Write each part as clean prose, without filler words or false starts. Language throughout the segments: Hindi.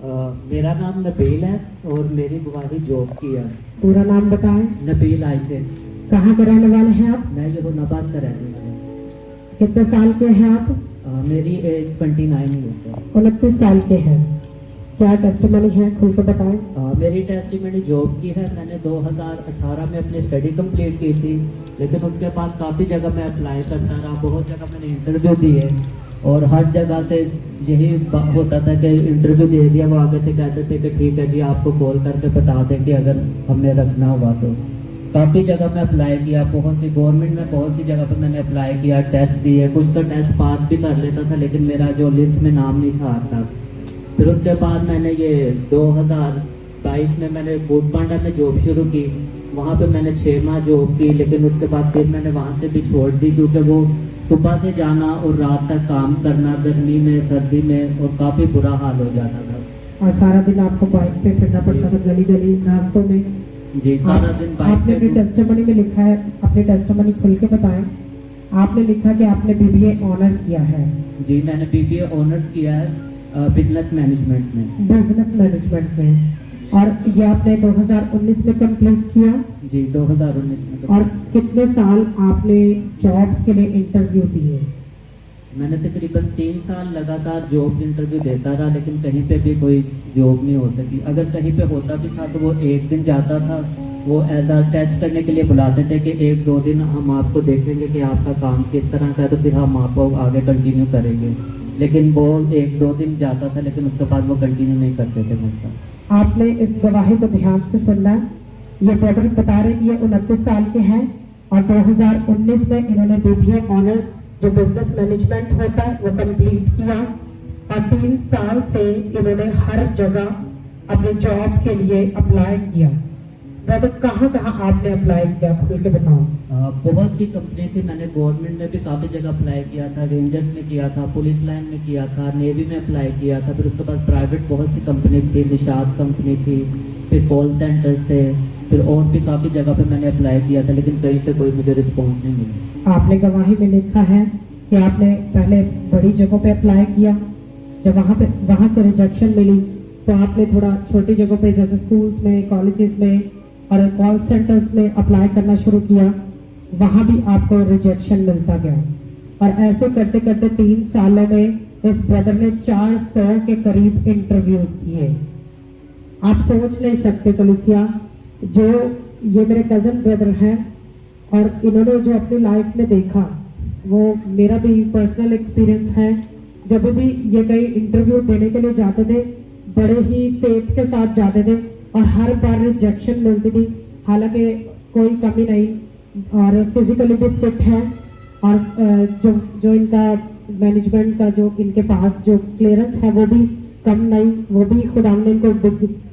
मेरा नाम नबील है और मेरी गवाही जॉब की है। पूरा नाम बताएं। नबील आइसे। कहाँ के रहने वाले हैं आप? मैं यहुनाबाद का रहने वाला हूँ। कितने साल के हैं आप? मेरी एज 29 ही है। 29 साल के हैं। क्या टेस्टिमनी है, खुल के बताएं। मेरी टेस्टिमनी जॉब की है। मैंने 2018 में अपनी स्टडी कंप्लीट की थी, लेकिन उसके बाद काफ़ी जगह मैं अप्लाई करता रहा, बहुत जगह मैंने इंटरव्यू दिए और हर जगह से यही होता था कि इंटरव्यू दे दिया, वो आगे से कहते थे कि ठीक है जी आपको कॉल करके बता दें कि अगर हमने रखना हुआ तो। काफ़ी जगह मैं अप्लाई किया, बहुत सी गवर्नमेंट में बहुत सी जगह पर मैंने अप्लाई किया, टेस्ट दिए, कुछ तो टेस्ट पास भी कर लेता था लेकिन मेरा जो लिस्ट में नाम नहीं था आता। फिर उसके बाद मैंने ये 2022 में मैंने बूटपांडा में जॉब शुरू की। वहाँ पे मैंने 6 माह जॉब की, लेकिन उसके बाद फिर मैंने वहाँ से भी छोड़ दी क्योंकि वो सुबह से जाना और रात तक काम करना, गर्मी में सर्दी में, और काफ़ी बुरा हाल हो जाता था। और सारा दिन आपको बाइक पे फिरना पड़ता था, गली गली रास्तों में। जी, सारा दिन बाइक आपने अपनी पे। टेस्टिमनी में लिखा है, अपनी टेस्टिमनी खुल के बताएं। आपने लिखा कि आपने बीबीए ऑनर किया है। जी, मैंने बीबीए ऑनर्स किया है बिजनेस मैनेजमेंट में। बिजनेस मैनेजमेंट में। और ये आपने 2019 में कंप्लीट किया। जी, 2019 में। और कितने साल आपने जॉब्स के लिए इंटरव्यू दिए? मैंने तकरीबन 3 साल लगातार जॉब इंटरव्यू देता रहा, लेकिन कहीं पे भी कोई जॉब नहीं हो सकी। अगर कहीं पे होता भी था तो वो एक दिन जाता था, वो एज आ टेस्ट करने के लिए बुलाते थे कि 1-2 दिन हम आपको देखेंगे कि आपका काम किस तरह का है, तो फिर हम आपको आगे कंटिन्यू करेंगे। लेकिन वो 1-2 दिन जाता था, लेकिन उसके बाद वो कंटिन्यू नहीं करते थे मुझसे। आपने इस गवाही को ध्यान से सुनना। ये ब्रदर बता रहे कि ये 29 साल के हैं और 2019 में इन्होंने बीबीए ऑनर्स जो बिजनेस मैनेजमेंट होता है वो कंप्लीट किया और 3 साल से इन्होंने हर जगह अपने जॉब के लिए अप्लाई किया। ब्रदर कहाँ आपने अप्लाई किया, खुल के बताओ। बहुत सी कंपनी थी, मैंने गवर्नमेंट में भी काफ़ी जगह अप्लाई किया था, रेंजर्स में किया था, पुलिस लाइन में किया था, नेवी में अप्लाई किया था। फिर उसके बाद प्राइवेट बहुत सी कंपनी थी, निशात कंपनी थी, फिर कॉल सेंटर्स थे, फिर और भी काफ़ी जगह पे मैंने अप्लाई किया था, लेकिन कहीं से कोई मुझे रिस्पॉन्स नहीं मिला। आपने गवाही में लिखा है कि आपने पहले बड़ी जगहों पे अप्लाई किया, जब वहाँ से रिजेक्शन मिली तो आपने थोड़ा छोटी जगहों पे जैसे स्कूल्स में, कॉलेजेस में और कॉल सेंटर्स में अप्लाई करना शुरू किया, वहाँ भी आपको रिजेक्शन मिलता गया। और ऐसे करते करते 3 सालों में इस ब्रदर ने 400 के करीब इंटरव्यूज किए। आप सोच नहीं सकते कलिसिया, जो ये मेरे कजन ब्रदर हैं और इन्होंने जो अपनी लाइफ में देखा वो मेरा भी पर्सनल एक्सपीरियंस है। जब भी ये कई इंटरव्यू देने के लिए जाते थे बड़े ही फेथ के साथ जाते थे और हर बार रिजेक्शन मिलती थी। हालांकि कोई कमी नहीं और फिजिकली भी फिट है और जो इनका मैनेजमेंट का जो इनके पास जो क्लियरेंस है वो भी कम नहीं, वो भी खुदा ने इनको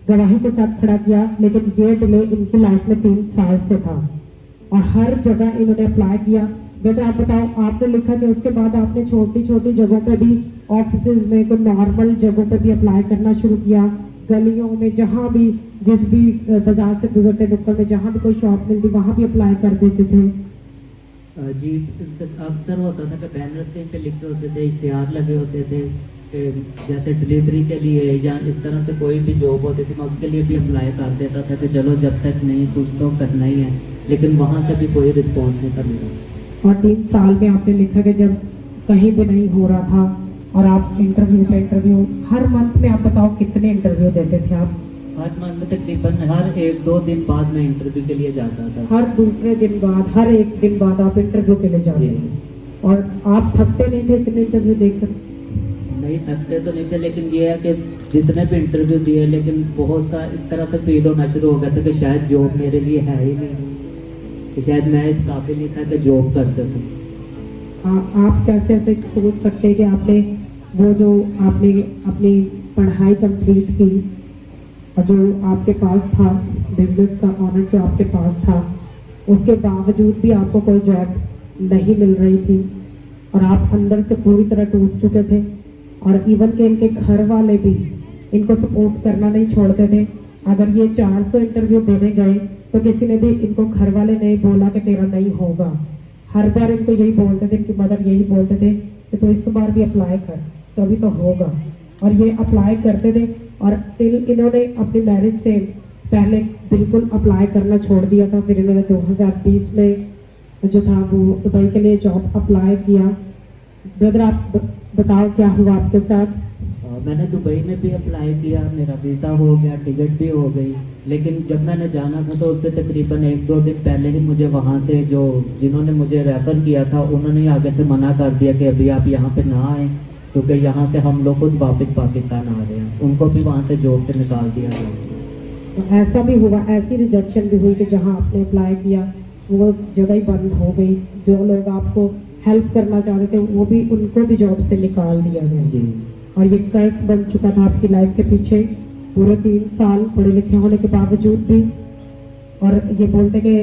गवाही के साथ खड़ा किया। लेकिन ये डिले इनकी लाइफ में 3 साल से था और हर जगह इन्होंने अप्लाई किया। बेटा आप बताओ, आपने लिखा कि उसके बाद आपने छोटी छोटी जगहों पे भी, ऑफिसेज में, कोई नॉर्मल जगहों पे भी अप्लाई करना शुरू किया, गलियों में, जहाँ भी जिस भी बाजार से गुजरते नुक्कड़ में जहाँ भी कोई शॉप मिलती वहाँ भी अप्लाई कर देते थे। जी, अक्सर होता था कि बैनर पे लिखे होते थे, इश्तिहार लगे होते थे जैसे डिलीवरी के लिए या इस तरह से कोई भी जॉब होती थी, मैं उसके लिए भी अप्लाई कर देता था कि चलो जब तक नहीं कुछ तो करना ही है, लेकिन वहाँ से भी कोई रिस्पॉन्स नहीं था मिला। और 3 साल में आपने लिखा कि जब कहीं भी नहीं हो रहा था और आप इंटरव्यू पे इंटरव्यू, हर मंथ में आप बताओ कितने इंटरव्यू देते थे आप? हर मंथ में तकरीबन हर 1-2 दिन बाद मैं इंटरव्यू के लिए जाता था। हर दूसरे दिन बाद, हर एक दिन बाद आप इंटरव्यू के लिए जाते थे और आप थकते नहीं थे इतने इंटरव्यू देखकर? नहीं, थकते तो नहीं थे, लेकिन ये है कि जितने भी इंटरव्यू दिए लेकिन बहुत सा इस तरह से फील होना शुरू हो गया था कि शायद जॉब मेरे लिए है ही नहीं, कि शायद मैं इस काबिल नहीं था कि जॉब कर सकूं। आप कैसे ऐसे सोच सकते हैं कि आपने वो जो आपने अपनी पढ़ाई कंप्लीट की और जो आपके पास था, बिजनेस का ऑनर जो आपके पास था, उसके बावजूद भी आपको कोई जॉब नहीं मिल रही थी और आप अंदर से पूरी तरह टूट चुके थे और इवन के इनके घर वाले भी इनको सपोर्ट करना नहीं छोड़ते थे। अगर ये 400 इंटरव्यू देने गए तो किसी ने भी इनको घर वाले नहीं बोला कि तेरा नहीं होगा। हर बार इनको यही बोलते थे, कि मदर यही बोलते थे कि तो इस बार भी अप्लाई कर, तो अभी तो होगा। और ये अप्लाई करते थे और इन्होंने अपनी मैरिज से पहले बिल्कुल अप्लाई करना छोड़ दिया था। फिर इन्होंने 2020 में जो था वो दुबई के लिए जॉब अप्लाई किया। ब्रदर आप बताओ क्या हुआ आपके साथ? मैंने दुबई में भी अप्लाई किया, मेरा वीज़ा हो गया, टिकट भी हो गई, लेकिन जब मैंने जाना था तो उससे तकरीबन 1-2 दिन पहले ही मुझे वहाँ से जो जिन्होंने मुझे रेफ़र किया था उन्होंने आगे से मना कर दिया कि अभी आप यहाँ पे ना आएँ, क्योंकि यहाँ से हम लोग खुद वापस पाकिस्तान आ रहे हैं। उनको भी वहाँ से जॉब से निकाल दिया गया। तो ऐसा भी हुआ, ऐसी रिजेक्शन भी हुई कि जहाँ आपने अप्लाई किया वो जगह ही बंद हो गई। जो लोग आपको हेल्प करना चाहते थे वो भी, उनको भी जॉब से निकाल दिया गया जी। और ये कर्ज बन चुका था आपकी लाइफ के पीछे पूरे 3 साल पढ़े लिखे होने के बावजूद भी। और ये बोलते कि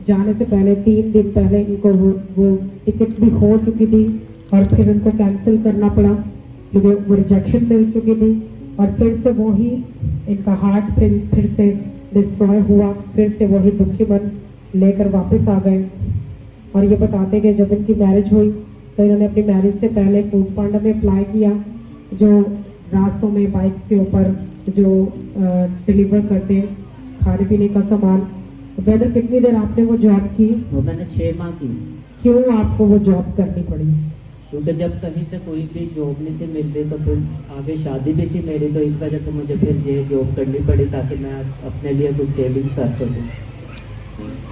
जाने से पहले 3 दिन पहले इनको वो टिकट भी हो चुकी थी और फिर इनको कैंसिल करना पड़ा क्योंकि वो रिजेक्शन मिल चुकी थी। और फिर से वही इनका हार्ट फिर से डिस्ट्रॉय हुआ, फिर से वही दुखी मन लेकर वापस आ गए। और ये बताते कि जब इनकी मैरिज हुई तो इन्होंने अपनी मैरिज से पहले फूड पांडा में अप्लाई किया, जो रास्तों में बाइक्स के ऊपर जो डिलीवर करते हैं खाने पीने का सामान। तो ब्रदर कितनी देर आपने वो जॉब की? वो मैंने 6 माह की। क्यों आपको वो जॉब करनी पड़ी? क्योंकि जब कहीं से कोई भी जॉब नहीं थी मिल रही तो फिर आगे शादी भी थी मेरी, तो इस वजह से मुझे फिर ये जॉब करनी पड़ी ताकि मैं अपने लिए कुछ सेविंग्स कर सकूँ।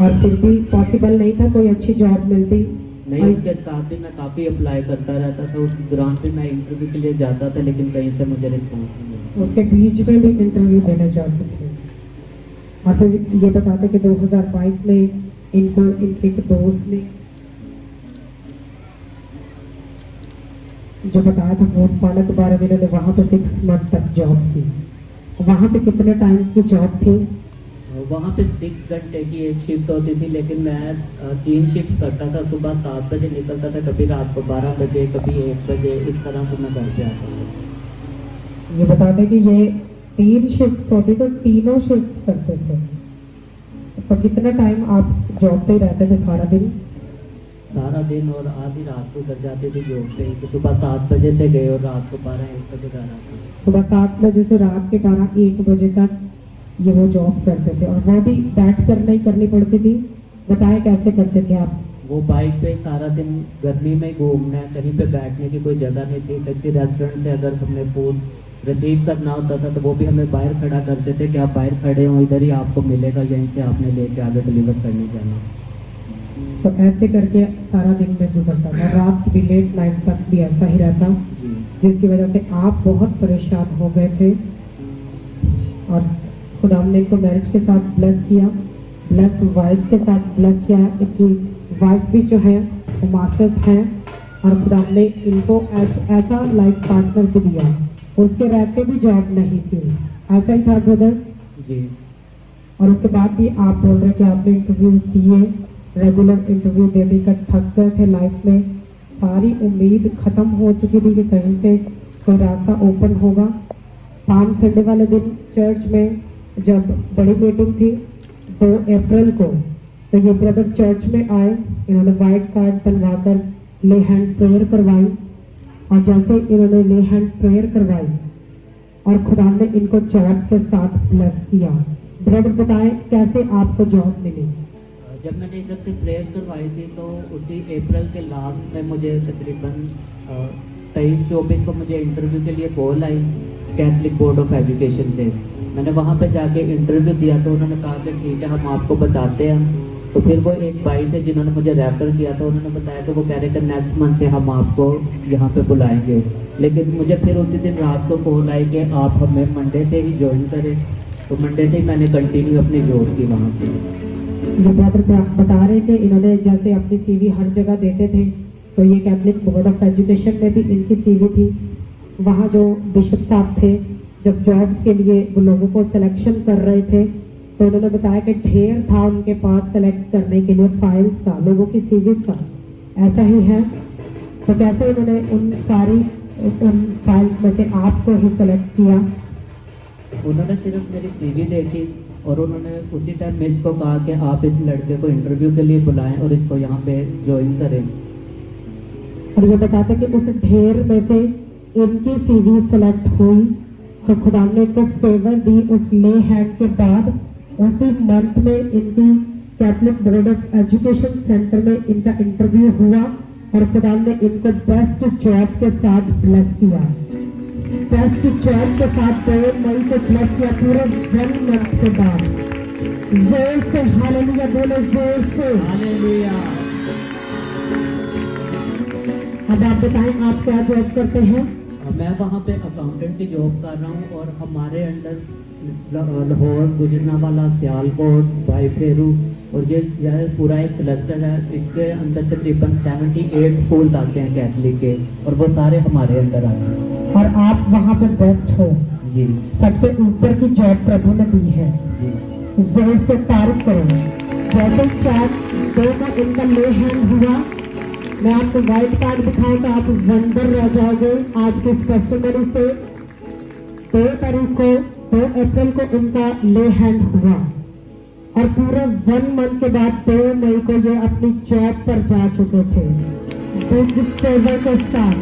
और फिर भी पॉसिबल नहीं था कोई अच्छी जॉब मिलती? नहीं, उसके साथ भी मैं काफ़ी अप्लाई करता रहता था, उस दौरान भी मैं इंटरव्यू के लिए जाता था, लेकिन कहीं से मुझे रिस्पॉन्स नहीं मिला। उसके बीच में भी इंटरव्यू देना चाहते थे। और फिर ये बताते कि 2022 में इनको इनके एक दोस्त ने जो बताया था फूड पांडा के बारे में, इन्होंने वहाँ पे 6 मंथ तक जॉब की। वहाँ पे कितने टाइम की जॉब थी? वहाँ पे 6 घंटे की एक शिफ्ट होती थी, लेकिन मैं 3 शिफ्ट करता था। सुबह 7 बजे निकलता था, कभी रात को 12 बजे, कभी 1 बजे, इस तरह से मैं घर पे आता था। ये बताते कि ये 3 शिफ्ट होती तो तीनों शिफ्ट करते थे। तो कितना टाइम आप जॉब पे ही रहते थे सारा दिन? सारा दिन और आधी रात को घर जाते थे जॉब पे, तो सुबह 7 बजे से गए और रात को 12-1 बजे घर आते थे। सुबह 7 बजे से रात के 12-1 बजे तक ये वो जॉब करते थे और वो भी बैठ कर नहीं करनी पड़ती थी। बताए कैसे करते थे आप? वो बाइक पे सारा दिन गर्मी में घूमना है, कहीं पे बैठने की कोई जगह नहीं थी। किसी रेस्टोरेंट से अगर हमने फूड रिसीव करना होता था तो वो भी हमें बाहर खड़ा करते थे कि आप बाहर खड़े हो, इधर ही आपको मिलेगा, यहीं से आपने लेके आगे डिलीवर करने जाना। तो ऐसे करके सारा दिन में गुजरता था, रात भी लेट नाइट तक भी ऐसा ही रहता, जी। जिसकी वजह से आप बहुत परेशान हो गए थे। और खुदा ने इनको मैरिज के साथ ब्लेस किया, ब्लेस्ड वाइफ के साथ ब्लेस किया। इनकी वाइफ भी जो है वो मास्टर्स हैं और खुदा ने इनको ऐसा लाइफ पार्टनर भी दिया। उसके रहते भी जॉब नहीं थी, ऐसा ही था ब्रदर? जी। और उसके बाद भी आप बोल रहे कि आपने इंटरव्यूज दिए, रेगुलर इंटरव्यू दे देकर थक गए थे लाइफ में, सारी उम्मीद खत्म हो चुकी थी कि कहीं से कोई रास्ता ओपन होगा। पाम संडे वाले दिन चर्च में जब बड़ी मीटिंग थी 2 अप्रैल को, तो ये ब्रदर चर्च में आए, इन्होंने वाइट कार्ड बनवाकर ले हैंड प्रेयर करवाई। और जैसे इन्होंने ले हैंड प्रेयर करवाई और खुदा ने इनको जॉब के साथ ब्लेस किया। ब्रदर बताएं कैसे आपको जॉब मिली? जब मैंने इधर से प्रेयर करवाई थी तो उसी अप्रैल के लास्ट में मुझे तकरीबन 23-24 को मुझे इंटरव्यू के लिए call I Catholic board of education से। मैंने वहाँ पे जाके इंटरव्यू दिया तो उन्होंने कहा कि ठीक है हम आपको बताते हैं। तो फिर वो एक भाई थे जिन्होंने मुझे रेफर किया था, उन्होंने बताया कि वो कह रहे थे नेक्स्ट मंथ से हम आपको यहाँ पे बुलाएंगे। लेकिन मुझे फिर उसी दिन रात को कॉल आई कि आप हमें मंडे से ही ज्वाइन करें। तो मंडे से ही मैंने कंटिन्यू अपनी जॉब की वहाँ पे। ये ब्रदर बता रहे थे इन्होंने जैसे अपनी सीवी हर जगह देते थे, तो ये कैथलिक बोर्ड ऑफ एजुकेशन में भी इनकी सीवी थी। वहाँ जो बिशप साहब थे जब जॉब्स के लिए वो लोगों को सिलेक्शन कर रहे थे तो उन्होंने बताया कि ढेर था उनके पास सेलेक्ट करने के लिए फाइल्स का, लोगों की सीवीज का। ऐसा ही है? तो कैसे उन्होंने उन फाइल्स में से आपको ही सेलेक्ट किया? उन्होंने सिर्फ मेरी सीवी देखी और उन्होंने उसी टाइम मिस को कहा कि आप इस लड़के को इंटरव्यू के लिए बुलाएं और इसको यहाँ पे ज्वाइन करें। और ये बताते कि उस ढेर में से इनकी सीवी सेलेक्ट हुई तो खुदा ने इनको फेवर दी उस ले हैंड के बाद उसी मंथ में इनकी Catholic board of education centre में इनका इंटरव्यू हुआ और खुदा ने इनको बेस्ट जॉब के साथ ब्लेस किया। बेस्ट जॉब के साथ 2 मई को ब्लेस किया, पूरे 1 मंथ के बाद। जोर से हालेलुया बोलो, जोर से हालेलुया। अब आप बताएं आप क्या जॉब करते हैं? मैं वहाँ पे अकाउंटेंट की जॉब कर रहा हूँ और हमारे अंडर लाहौर, गुजरांवाला, सियालकोट, भाई फेरू और ये पूरा एक क्लस्टर है। इसके अंदर तकरीबन 78 स्कूल आते हैं कैथलिक के और वो सारे हमारे अंदर आते हैं। और आप वहाँ पे बेस्ट हो, जी सबसे ऊपर की जॉब प्रभु ने दी है। जी। जोर से तारीफ करो। जैसे 4 का इनका ले हैंड हुआ, मैं आपको व्हाइट कार्ड दिखाऊं तो आप वंडर रह जाओगे आज के इस टेस्टिमनी से। 2 तारीख को 2 अप्रैल को इनका ले हैंड हुआ और पूरा 1 मंथ के बाद 2 मई को ये अपनी जॉब पर जा चुके थे। बिग फेवर के साथ,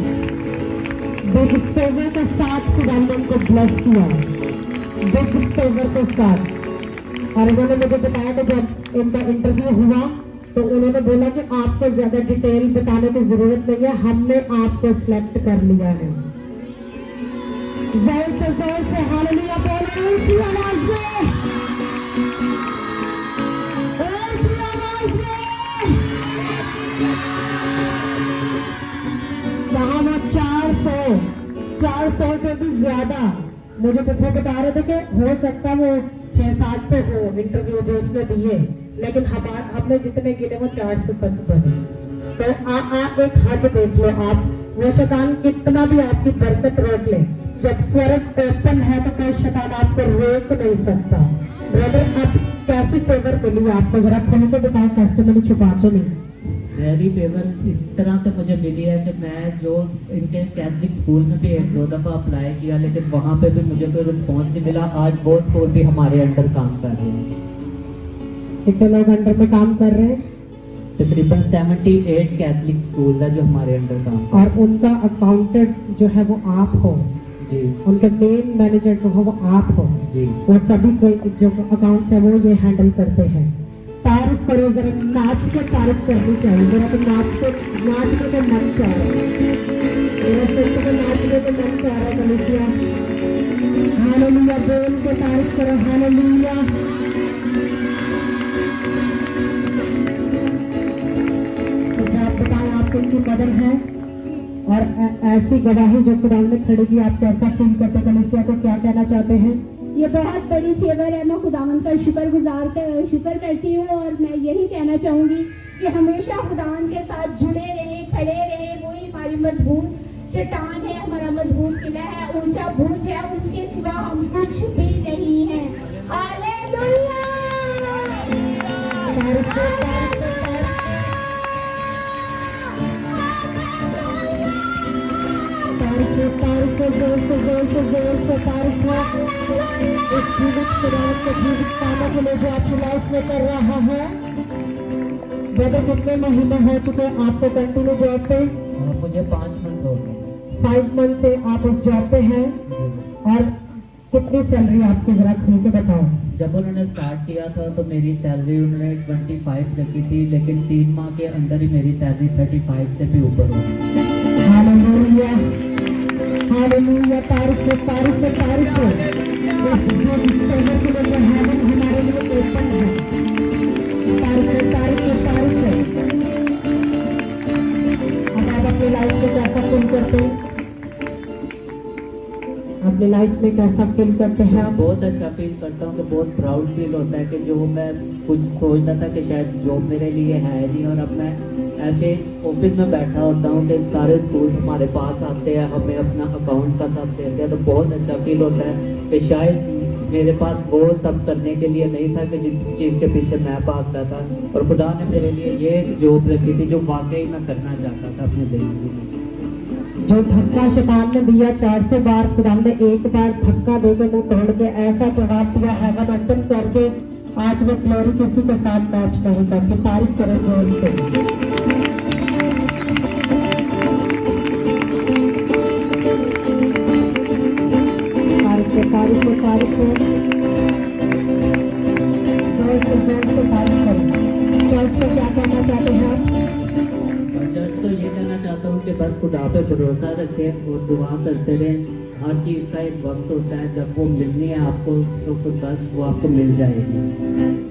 बिग फेवर के साथ खुदा ने उनको ब्लेस किया, बिग फेवर के साथ। और उन्होंने मुझे बताया कि जब इनका इंटरव्यू हुआ तो उन्होंने बोला कि आपको ज्यादा डिटेल बताने की जरूरत नहीं है, हमने आपको सिलेक्ट कर लिया है। जोर से हालेलुया बोलो, ऊंची आवाज में, ऊंची आवाज में। वहां वो 400 से भी ज्यादा मुझे बता रहे थे कि हो सकता वो 6-7 से हो इंटरव्यू जो उसने दिए, लेकिन हमने जितने गिने वो 400 तक बने। तो आप एक हद देख लो, आप वो शैतान कितना भी आपकी बरकत रोक ले, जब स्वर्ग ओपन है तो कोई शैतान आपको रोक नहीं सकता। ब्रदर आप कैसी फेवर मिली आपको, जरा खोल के बताओ, टेस्टिमनी छुपा तो नहीं। वेरी फेवर इस तरह से मुझे मिली है कि मैं जो इनके कैथलिक स्कूल में भी 1-2 दफ़ा अप्लाई किया लेकिन वहाँ पे भी मुझे कोई रिस्पॉन्स नहीं मिला। आज वो स्कूल भी हमारे अंडर काम कर रहे हैं। कितने लोग अंडर में काम कर रहे हैं? तकरीबन 78 कैथलिक स्कूल है जो हमारे अंडर काम कर और उनका अकाउंटेंट जो है वो आप हो, जी उनके मेन मैनेजर जो हो वो आप हो, जी। वो सभी जो अकाउंट्स है वो ये हैंडल करते हैं। तारीफ करो, जरा नाच के तारीफ करनी चाहिए। मेरा तो नाचने का मन चाह रहा है, मेरा सोच के नाचने का मन चाह रहा है। कलीसिया हालेलुया बोल के तारीफ करो, हालेलुया। तो आप बताएं आपको इनकी कदर है और ऐसी गवाही जो खुदा ने खड़ी की, आप कैसा फील करते? कलीसिया को क्या कहना चाहते हैं? ये बहुत बड़ी फेवर है। मैं खुदावंद का शुक्र करती हूँ और मैं यही कहना चाहूंगी कि हमेशा खुदावंद के साथ जुड़े रहे, खड़े रहे। वही हमारी मजबूत चट्टान है, हमारा मजबूत किला है, ऊंचा बुर्ज है, उसके सिवा हम कुछ भी नहीं है। हालेलुया। इस जीवित खुदावंद के जीवित कामों के लिए जो आपकी लाइफ में कर रहा है। ब्रदर कितने महीने हो चुके आपको कंटिन्यू जॉब पे? मुझे 5 मंथ हो गए। 5 मंथ से आप उस जॉब पे हैं और कितनी सैलरी आपको जरा खुल के बताओ। जब उन्होंने स्टार्ट किया था तो मेरी सैलरी उन्होंने 25 रखी थी, लेकिन 3 माह के अंदर ही मेरी सैलरी 35 से भी ऊपर हो गई। हालेलुया, हालेलुया, तारीफ हो। जो डिस्कवर के लिए हेवन हमारे लिए ओपन है। तारीफ हो। अब आप अपनी लाइफ में कैसा फील करते हैं? अपनी लाइफ में कैसा फील करते हैं आप? बहुत अच्छा फील करता हूँ कि बहुत प्राउड फील होता है कि जो मैं कुछ सोचता था कि शायद जॉब मेरे लिए है नहीं, और अब मैं ऐसे ऑफिस में बैठा होता हूँ कि सारे स्कूल हमारे पास आते हैं, हमें अपना अकाउंट का सब देते हैं, तो बहुत अच्छा फील होता है कि शायद मेरे पास वो सब करने के लिए नहीं था कि जिस चीज़ के पीछे मैं भागता था, और खुदा ने मेरे लिए ये जॉब रखी थी जो वाकई मैं करना चाहता था अपने ज़िंदगी में। जो धक्का शैतान ने दिया 400 बार, खुदा ने एक बार धक्का देकर मुंह तोड़ के ऐसा जवाब दिया हेवन ओपन करके, आज वो ग्लोरी किसी के साथ मैच नहीं करती। तारीफ करें जोर से। तारीफ तारीफ को जोर से तारीफ करें। चर्च को क्या कहना चाहते हैं आप? चर्च तो ये कहना चाहता हूँ कि बस खुदा पे भरोसा रखें और दुआ करते रहें। हर चीज़ का एक वक्त होता है, जब वो मिलनी है आपको तो बस वो आपको मिल जाएगी।